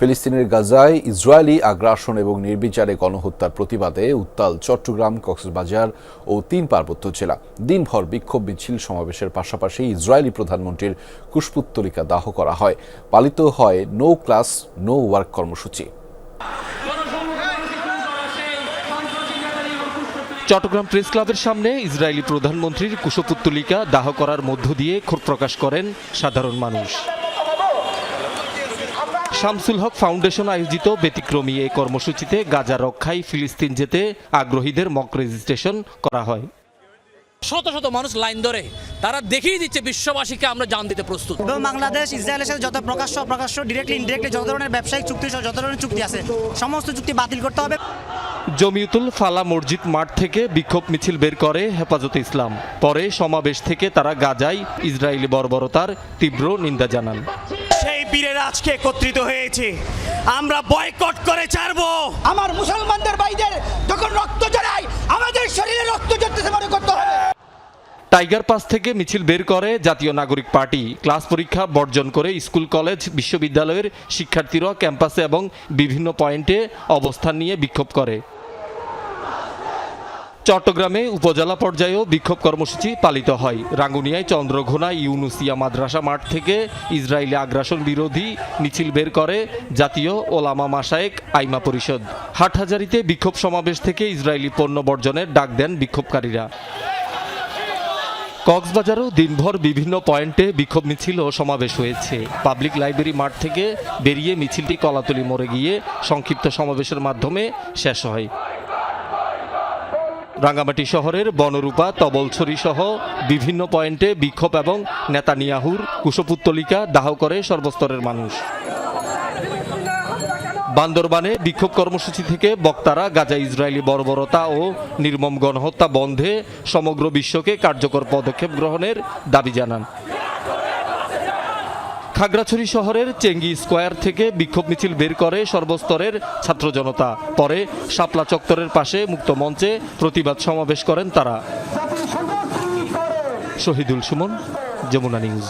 ফিলিস্তিনের গাজায় ইসরায়েলি আগ্রাসন এবং নির্বিচারে গণহত্যার প্রতিবাদে উত্তাল চট্টগ্রাম, কক্সবাজার ও ৩ পার্বত্য জেলা। দিনভর বিক্ষোভ মিছিল সমাবেশের পাশাপাশি ইসরায়েলি প্রধানমন্ত্রীর কুশপুত্তলিকা দাহ করা হয়। পালিত হয় নো ক্লাস নো ওয়ার্ক কর্মসূচি। চট্টগ্রাম প্রেস ক্লাবের সামনে ইসরায়েলি প্রধানমন্ত্রীর কুশপুত্তলিকা দাহ করার মধ্য দিয়ে ক্ষোভ প্রকাশ করেন সাধারণ মানুষ। শামসুল হক ফাউন্ডেশন আয়োজিত ব্যতিক্রমী এই কর্মসূচিতে গাজা রক্ষায় ফিলিস্তিন যেতে আগ্রহীদের মক রেজিস্ট্রেশন করা হয়। শত শত মানুষ লাইন ধরে তারা দেখিয়ে দিচ্ছে বিশ্ববাসীকে আমরা জান দিতে প্রস্তুত। বাংলাদেশ ইসরায়েলের সাথে যত প্রকাশ্য ডিরেক্টলি ইনডিরেক্টলি যত ধরনের ব্যবসায়িক চুক্তি যত ধরনের চুক্তি আছে সমস্ত চুক্তি বাতিল করতে হবে। জমিয়তুল ফালা মসজিদ মাঠ থেকে বিক্ষোভ মিছিল বের করে হেফাজতে ইসলাম। পরে সমাবেশ থেকে তারা গাজায় ইসরায়েলি বর্বরতার তীব্র নিন্দা জানান। সেই বীরেরা আজকে একত্রিত হয়েছে, আমরা বয়কট করে ছাড়বো। আমার মুসলমানদের ভাইদের যখন রক্ত ঝরায় আমাদের শরীরে রক্ত ঝরতেছে মনে করতে হবে। টাইগার পাস থেকে মিছিল বের করে জাতীয় নাগরিক পার্টি। ক্লাস পরীক্ষা বর্জন করে স্কুল, কলেজ, বিশ্ববিদ্যালয়ের শিক্ষার্থীরা ক্যাম্পাসে এবং বিভিন্ন পয়েন্টে অবস্থান নিয়ে বিক্ষোভ করে। চট্টগ্রামে উপজেলা পর্যায়েও বিক্ষোভ কর্মসূচি পালিত হয়। রাঙ্গুনিয়ায় চন্দ্রঘোনা ইউনুসিয়া মাদ্রাসা মাঠ থেকে ইসরায়েলি আগ্রাসন বিরোধী মিছিল বের করে জাতীয় ওলামা মাশায়েখ আইমা পরিষদ। হাটহাজারীতে বিক্ষোভ সমাবেশ থেকে ইসরায়েলি পণ্য বর্জনের ডাক দেন বিক্ষোভকারীরা। কক্সবাজারেও দিনভর বিভিন্ন পয়েন্টে বিক্ষোভ মিছিল ও সমাবেশ হয়েছে। পাবলিক লাইব্রেরি মাঠ থেকে বেরিয়ে মিছিলটি কলাতলি মোড়ে গিয়ে সংক্ষিপ্ত সমাবেশের মাধ্যমে শেষ হয়। রাঙ্গামাটি শহরের বনরূপা, তবলছড়ি সহ বিভিন্ন পয়েন্টে বিক্ষোভ এবং নেতানিয়াহুর কুশপুত্তলিকা দাহ করে সর্বস্তরের মানুষ। বান্দরবানে বিক্ষোভ কর্মসূচি থেকে বক্তারা গাজা ইসরায়েলি বর্বরতা ও নির্মম গণহত্যা বন্ধে সমগ্র বিশ্বকে কার্যকর পদক্ষেপ গ্রহণের দাবি জানান। খাগড়াছড়ি শহরের চেঙ্গি স্কোয়ার থেকে বিক্ষোভ মিছিল বের করে সর্বস্তরের ছাত্র জনতা। পরে শাপলা চত্বরের পাশে মুক্ত মঞ্চে প্রতিবাদ সমাবেশ করেন তারা। শহীদুল সুমন, যমুনা নিউজ।